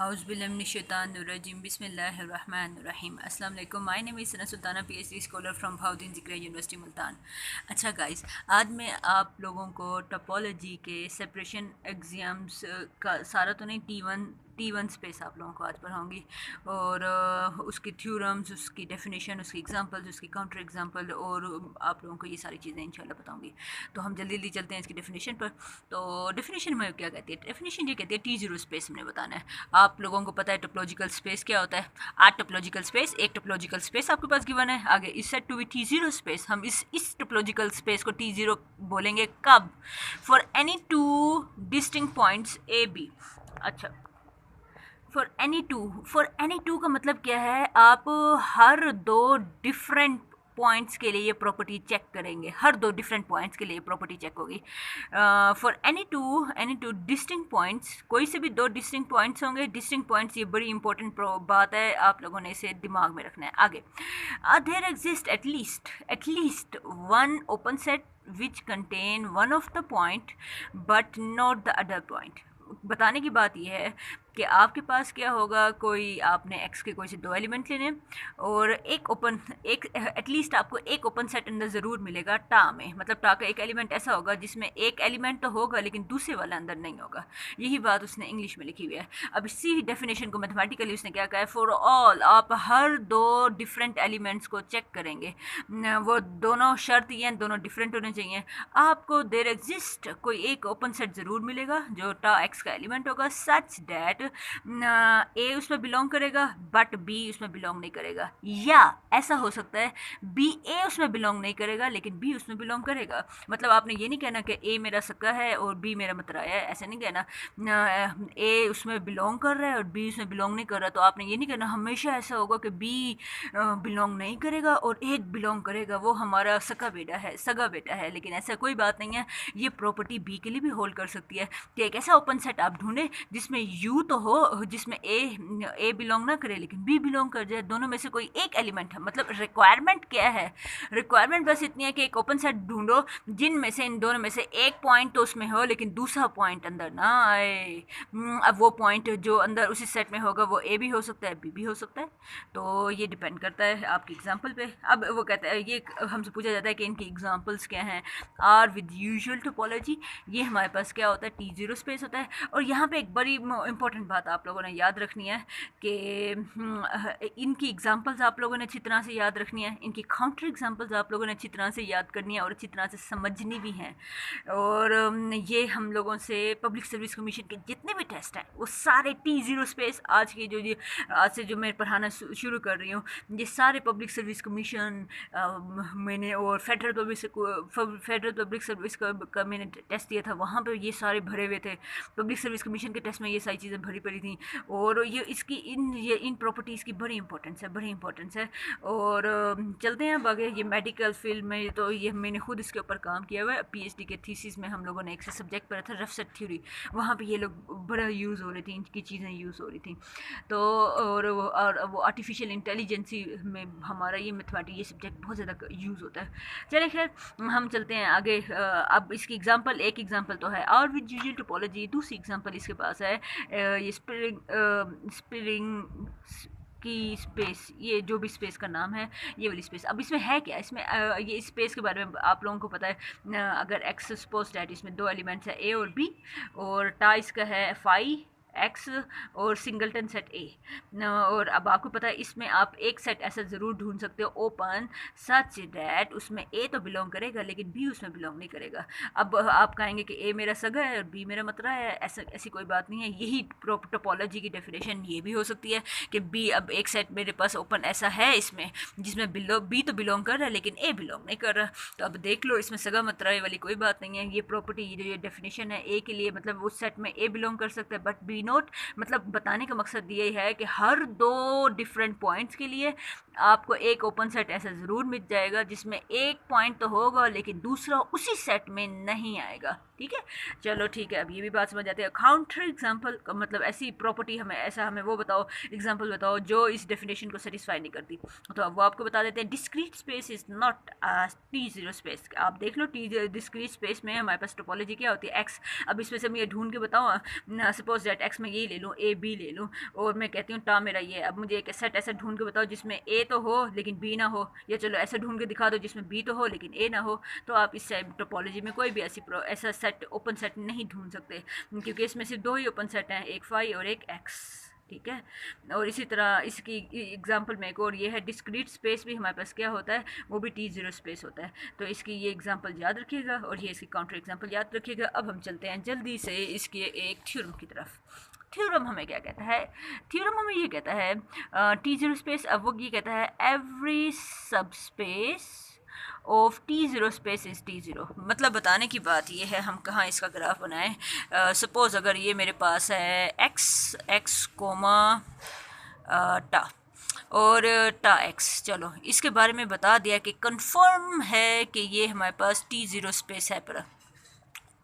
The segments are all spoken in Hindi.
हाउज़ुबिल्लाहिमिनश्शैतानिर्रजीम बिस्मिल्लाहिर्रहमानिर्रहीम अस्सलाम वालेकुम। My name is Sana Sultana, PhD scholar from Bahauddin Zakariya university Multan. अच्छा गाइस, आज मैं आप लोगों को टोपोलॉजी के सेपरेशन एग्जाम्स का सारा तो नहीं, टी वन स्पेस आप लोगों को आज पढ़ाऊँगी और उसकी थ्योरम्स, उसकी डेफिनेशन, उसकी एग्जांपल्स, उसकी काउंटर एग्जांपल और आप लोगों को ये सारी चीज़ें इंशाल्लाह बताऊँगी। तो हम जल्दी जल्दी चलते हैं इसकी डेफिनेशन पर। तो डेफिनेशन में क्या कहती है? डेफिनेशन ये कहती है T0 स्पेस हमने बताना है। आप लोगों को पता है टोपोलॉजिकल स्पेस क्या होता है। आठ टोपोलॉजिकल स्पेस, एक टोपोलॉजिकल स्पेस आपके पास गिवन है। आगे इस set to be T0 space, हम इस टोपोलॉजिकल स्पेस को T0 बोलेंगे कब? For any two distinct points A B. अच्छा, फॉर एनी टू का मतलब क्या है? आप हर दो डिफरेंट पॉइंट्स के लिए ये प्रॉपर्टी चेक करेंगे। हर दो डिफरेंट पॉइंट्स के लिए प्रॉपर्टी चेक होगी। For any two distinct points, कोई से भी दो डिस्टिंक्ट पॉइंट्स होंगे। डिस्टिंक्ट पॉइंट्स ये बड़ी इंपॉर्टेंट बात है, आप लोगों ने इसे दिमाग में रखना है। आगे, there exist at least one open set which contain one of the point but not the other point. बताने की बात यह है कि आपके पास क्या होगा, कोई आपने x के कोई से दो एलिमेंट लेने और एक एटलीस्ट आपको एक ओपन सेट अंदर ज़रूर मिलेगा टा में। मतलब टा का एक एलिमेंट ऐसा होगा जिसमें एक एलिमेंट तो होगा लेकिन दूसरे वाला अंदर नहीं होगा। यही बात उसने इंग्लिश में लिखी हुई है। अब इसी डेफिनेशन को मैथमेटिकली उसने क्या कहा है? फॉर ऑल, आप हर दो डिफरेंट एलिमेंट्स को चेक करेंगे। वो दोनों शर्त ये हैं, दोनों डिफरेंट होने चाहिए। आपको देयर एग्जिस्ट कोई एक ओपन सेट ज़रूर मिलेगा जो टा एक्स का एलिमेंट होगा, सच डैट ए उसमें बिलोंग करेगा बट बी उसमें बिलोंग नहीं करेगा। या ऐसा हो सकता है बी ए उसमें बिलोंग नहीं करेगा लेकिन बी उसमें बिलोंग करेगा। मतलब आपने ये नहीं कहना कि ए मेरा सक्का है और बी मेरा मतराया है, ऐसा नहीं कहना। ए उसमें बिलोंग कर रहा है और बी उसमें बिलोंग नहीं कर रहा, तो आपने ये नहीं कहना हमेशा ऐसा होगा कि बी बिलोंग नहीं करेगा और एक बिलोंग करेगा, वो हमारा सगा बेटा है। लेकिन ऐसा कोई बात नहीं है। ये प्रॉपर्टी बी के लिए भी होल्ड कर सकती है कि एक ऐसा ओपन सेट आप ढूंढें जिसमें यू तो हो, जिसमें ए बिलोंग ना करे लेकिन बी बिलोंग कर जाए। दोनों में से कोई एक एलिमेंट है। मतलब रिक्वायरमेंट क्या है? रिक्वायरमेंट बस इतनी है कि एक ओपन सेट ढूंढो जिनमें से इन दोनों में से एक पॉइंट तो उसमें हो लेकिन दूसरा पॉइंट अंदर ना आए। अब वो पॉइंट जो अंदर उसी सेट में होगा वो ए भी हो सकता है, बी भी हो सकता है। तो ये डिपेंड करता है आपकी एग्जाम्पल पे। अब वो कहता है, ये हमसे पूछा जाता है कि इनकी एग्जाम्पल्स क्या हैं। आर विद यूजुअल टोपोलॉजी, ये हमारे पास क्या होता है? T0 स्पेस होता है। और यहाँ पे एक बड़ी इंपॉर्टेंट बात आप लोगों ने याद रखनी है कि इनकी एग्जांपल्स आप लोगों ने अच्छी तरह से याद रखनी है। इनकी काउंटर एग्जांपल्स आप लोगों ने अच्छी तरह से याद करनी है और अच्छी तरह से समझनी भी हैं। और ये हम लोगों से पब्लिक सर्विस कमीशन के जितने भी टेस्ट हैं वो सारे T0 स्पेस, आज से जो मैं पढ़ाना शुरू कर रही हूँ, ये सारे पब्लिक सर्विस कमीशन मैंने और फेडरल पब्लिक सर्विस का मैंने टेस्ट दिया था, वहाँ पे ये सारे भरे हुए थे। पब्लिक सर्विस कमीशन के टेस्ट में ये सारी चीज़ें भरी पड़ी थी। और ये इन प्रॉपर्टीज़ की बड़ी इंपॉर्टेंस है। और चलते हैं अब आगे। ये मेडिकल फील्ड में तो ये मैंने खुद इसके ऊपर काम किया हुआ है। पीएचडी के थीसिस में हम लोगों ने एक से सब्जेक्ट पढ़ा था, रफ सेट थ्योरी। वहाँ पे ये लोग बड़ा यूज़ हो रही थी, इनकी चीज़ें यूज़ हो रही थी। तो और वो आर्टिफिशियल इंटेलिजेंसी में हमारा ये मैथमेटिक्स, ये सब्जेक्ट बहुत ज़्यादा यूज़ होता है। चलिए खैर, हम चलते हैं आगे। अब इसकी एक एग्जांपल तो है और विद यूजुअल टोपोलॉजी। दूसरी एग्जांपल इसके पास है ये स्प्रिंग की स्पेस, ये जो भी स्पेस का नाम है, ये वाली स्पेस। अब इसमें है क्या? इसमें ये स्पेस के बारे में आप लोगों को पता है। अगर एक्स सपोज डैट इसमें दो एलिमेंट्स है ए और बी, और टा इसका है फाई एक्स और सिंगलटन सेट ए। और अब आपको पता है इसमें आप एक सेट ऐसा ज़रूर ढूंढ सकते हो ओपन, सच डैट उसमें ए तो बिलोंग करेगा लेकिन बी उसमें बिलोंग नहीं करेगा। अब आप कहेंगे कि ए मेरा सगा है और बी मेरा मतरा है, ऐसी कोई बात नहीं है। यही टोपोलॉजी की डेफिनेशन ये भी हो सकती है कि बी, अब एक सेट मेरे पास ओपन ऐसा है इसमें जिसमें बी तो बिलोंग कर रहा है लेकिन ए बिलोंग नहीं कर रहा। तो अब देख लो, इसमें सगा मतराए वाली कोई बात नहीं है। ये प्रॉपर्टी, ये डेफिनेशन है ए के लिए, मतलब उस सेट में ए बिलोंग कर सकता है बट बी नोट। मतलब बताने का मकसद ये है कि हर दो डिफरेंट पॉइंट्स के लिए आपको एक ओपन सेट ऐसा ज़रूर मिल जाएगा जिसमें एक पॉइंट तो होगा लेकिन दूसरा उसी सेट में नहीं आएगा। ठीक है, चलो ठीक है, अब ये भी बात समझ आती है। काउंटर एग्जांपल का मतलब ऐसी प्रॉपर्टी हमें वो बताओ, एग्जांपल बताओ जो इस डेफिनेशन को सेटिस्फाई नहीं करती। तो अब वो आपको बता देते हैं। Discrete space is not T0 space. आप देख लो, डिस्क्रीट स्पेस में हमारे पास टोपोलॉजी क्या होती है? एक्स। अब इसमें से मैं ये ढूंढ के बताऊँ, सपोज दैट एक्स में ये ले लूँ, ए बी ले लूँ, और मैं कहती हूँ टा मेरा ये, अब मुझे एक सेट ऐसा ढूंढ के बताओ जिसमें ए तो हो लेकिन बी ना हो, या चलो ऐसा ढूंढ के दिखा दो जिसमें बी तो हो लेकिन ए ना हो, तो आप इस टोपोलॉजी में कोई भी ऐसा सेट ओपन सेट नहीं ढूंढ सकते, क्योंकि इसमें सिर्फ दो ही ओपन सेट हैं, एक फाई और एक एक्स। ठीक है, और इसी तरह इसकी एग्जांपल में एक और ये है, डिस्क्रीट स्पेस भी हमारे पास क्या होता है, वो भी T0 स्पेस होता है। तो इसकी ये एग्जांपल याद रखिएगा और ये इसकी काउंटर एग्जांपल याद रखिएगा। अब हम चलते हैं जल्दी से इसके एक थ्योरम की तरफ। थ्योरम हमें क्या कहता है, थ्योरम हमें ये कहता है T0 स्पेस, अब वो ये कहता है एवरी सब space of T0 space is T0। मतलब बताने की बात ये है, हम कहाँ इसका ग्राफ बनाएं। सपोज़ अगर ये मेरे पास है एक्स कोमा टा और टा एक्स, चलो इसके बारे में बता दिया कि कंफर्म है कि ये हमारे पास T0 स्पेस है पर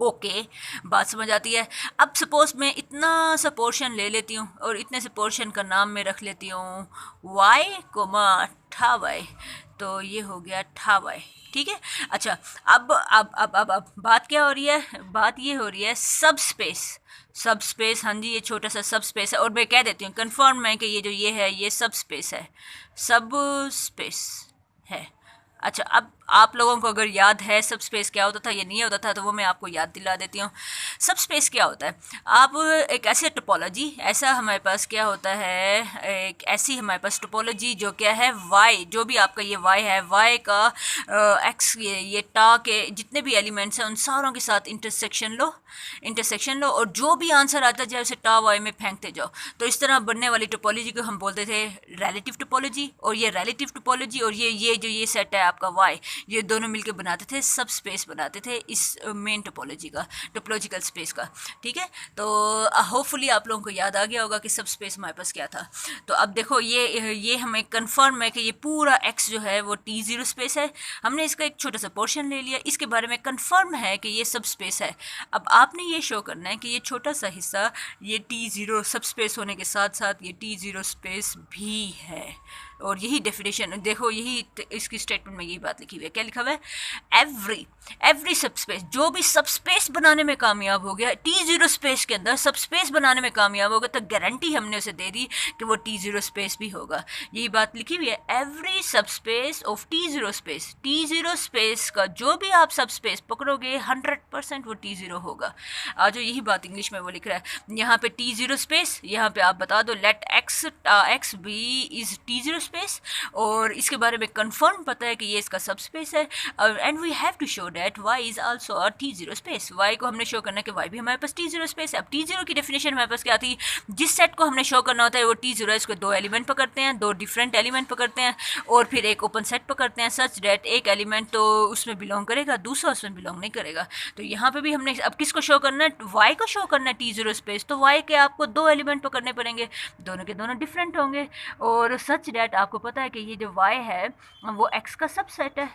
ओके बात समझ आती है। अब सपोज मैं इतना सा पोर्शन ले लेती हूँ और इतने से पोर्शन का नाम मैं रख लेती हूँ वाई कोमा ठा वाई, तो ये हो गया ठा वाई। ठीक है, अच्छा अब बात क्या हो रही है, बात ये हो रही है सब स्पेस। हाँ जी, ये छोटा सा सब स्पेस है और मैं कह देती हूँ कन्फर्म है कि ये जो ये है ये सब स्पेस है, सब स्पेस है। अच्छा, अब आप लोगों को अगर याद है सब स्पेस क्या होता था या नहीं होता था तो वो मैं आपको याद दिला देती हूँ। सब स्पेस क्या होता है, आप एक ऐसे टोपोलॉजी, ऐसा हमारे पास क्या होता है, एक ऐसी हमारे पास टोपोलॉजी जो क्या है वाई, जो भी आपका ये वाई है, वाई का एक्स ये टा के जितने भी एलिमेंट्स हैं उन सारों के साथ इंटरसेक्शन लो और जो भी आंसर आता जाए उसे टा वाई में फेंकते जाओ। तो इस तरह बनने वाली टोपोलॉजी को हम बोलते थे रिलेटिव टोपोलॉजी, और ये रिलेटिव टोपोलॉजी और ये जो ये सेट है आपका वाई, ये दोनों मिलकर बनाते थे सब स्पेस, बनाते थे इस मेन टोपोलॉजी का, टोपोलॉजिकल स्पेस का। ठीक है, तो होपफुली आप लोगों को याद आ गया होगा कि सब स्पेस हमारे पास क्या था। तो अब देखो ये हमें कंफर्म है कि ये पूरा एक्स जो है वो T0 स्पेस है। हमने इसका एक छोटा सा पोर्शन ले लिया, इसके बारे में कंफर्म है कि ये सब स्पेस है। अब आपने ये शो करना है कि ये छोटा सा हिस्सा ये T0 सब स्पेस होने के साथ साथ ये T0 स्पेस भी है। और यही डेफिनेशन देखो, यही इसकी स्टेटमेंट में यही बात लिखी हुई है। क्या लिखा हुआ है, एवरी सब स्पेस, जो भी सब स्पेस बनाने में कामयाब हो गया, T0 स्पेस के अंदर सब स्पेस बनाने में कामयाब हो गया, तो गारंटी हमने उसे दे दी कि वो T0 स्पेस भी होगा। यही बात लिखी हुई है, एवरी सब space of T0 space, T0 space का जो भी आप सब स्पेस पकड़ोगे 100% वो T0 होगा। आज यही बात इंग्लिश में वो लिख रहा है यहाँ पे T0 स्पेस, यहाँ पे आप बता दो let X B is T0 space, और इसके बारे में कंफर्म पता है कि ये इसका सब स्पेस है। And we have to show that y is also a T0 space, y को हमने शो करना है कि y भी हमारे पास T0 स्पेस है। अब T0 की डेफिनेशन हमारे पास क्या थी, जिस सेट को हमने शो करना होता है वो T0 है, इसको दो एलिमेंट पकड़ते हैं, दो डिफरेंट एलिमेंट पकड़ते हैं और फिर एक ओपन सेट पकड़ते हैं सच दैट एक एलिमेंट तो उसमें बिलोंग करेगा, दूसरा उसमें बिलोंग नहीं करेगा। तो यहाँ पे भी हमने अब किसको शो करना है, y को शो करना है T0 स्पेस, तो y के आपको दो एलिमेंट पकड़ने पड़ेंगे, दोनों के दोनों डिफरेंट होंगे, और सच दैट आपको पता है कि ये जो y है वो x का सबसेट है,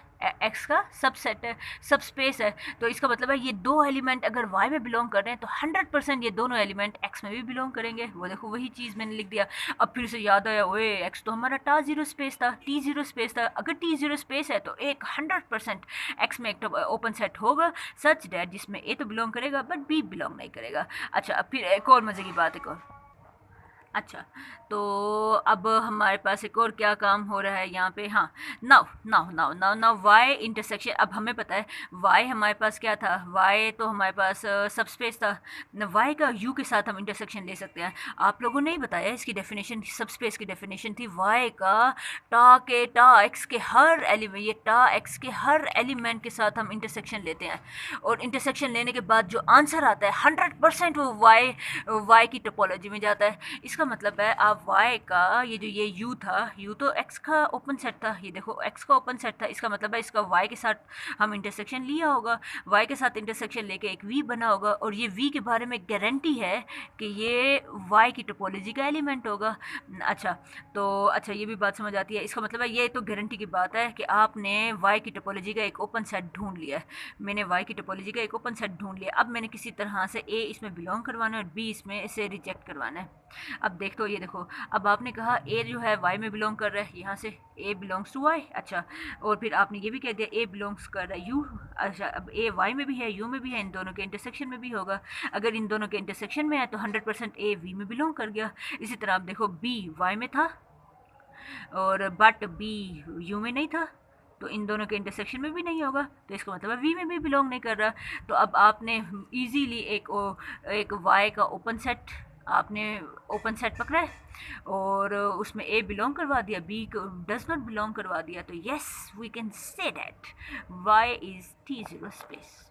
एक्स का सबसेट है, सब स्पेस है। तो इसका मतलब है ये दो एलिमेंट अगर y में बिलोंग कर रहे हैं तो 100% ये दोनों एलिमेंट x में भी बिलोंग करेंगे। वो देखो वही चीज़ मैंने लिख दिया। अब फिर से याद आया, ओए x तो हमारा T0 स्पेस था, T0 स्पेस था, अगर T0 स्पेस है तो एक 100% x में एक ओपन सेट होगा सच डैट जिसमें a तो बिलोंग करेगा बट b बिलोंग नहीं करेगा। अच्छा, अब फिर एक और मज़े की बात, एक और, अच्छा तो अब हमारे पास एक और क्या काम हो रहा है यहाँ पे, हाँ नाउ वाई इंटरसेक्शन। अब हमें पता है वाई हमारे पास क्या था, वाई तो हमारे पास सब स्पेस था, वाई का यू के साथ हम इंटरसेक्शन ले सकते हैं। आप लोगों ने ही बताया इसकी डेफिनेशन, सब स्पेस की डेफिनेशन थी वाई का टा एक्स के हर एलिमेंट, ये टा एक्स के हर एलिमेंट के साथ हम इंटरसेक्शन लेते हैं, और इंटरसेक्शन लेने के बाद जो आंसर आता है 100% वो वाई की टोपोलॉजी में जाता है। इसका मतलब है आप y का ये जो ये u था, u तो x का ओपन सेट था, ये देखो x का ओपन सेट था, इसका मतलब है इसका y के साथ हम इंटरसेक्शन लिया होगा, y के साथ इंटरसेक्शन लेके एक v बना होगा, और ये v के बारे में गारंटी है कि ये y की टोपोलॉजी का एलिमेंट होगा। अच्छा ये भी बात समझ आती है। इसका मतलब है ये तो गारंटी की बात है कि आपने y की टोपोलॉजी का एक ओपन सेट ढूंढ लिया है। मैंने y की टोपोलॉजी का एक ओपन सेट ढूंढ लिया, अब मैंने किसी तरह से a इसमें बिलोंग करवाना है और b इसमें इसे रिजेक्ट करवाना है। अब अब देख तो ये देखो, अब आपने कहा ए जो है वाई में बिलोंग कर रहा है, यहाँ से ए बिलोंग्स टू वाई, अच्छा, और फिर आपने ये भी कह दिया ए बिलोंग्स कर रहा है यू, अच्छा, अब ए वाई में भी है यू में भी है, इन दोनों के इंटरसेक्शन में भी होगा। अगर इन दोनों के इंटरसेक्शन में है तो 100% ए वी में बिलोंग कर गया। इसी तरह आप देखो बी वाई में था और बट बी यू में नहीं था, तो इन दोनों के इंटरसेक्शन में भी नहीं होगा, तो इसका मतलब वी में भी बिलोंग नहीं कर रहा। तो अब आपने इजीली एक वाई का ओपन सेट, आपने ओपन सेट पकड़ा है और उसमें ए बिलोंग करवा दिया, बी डज नॉट बिलोंग करवा दिया, तो yes we can say that y is T0 space.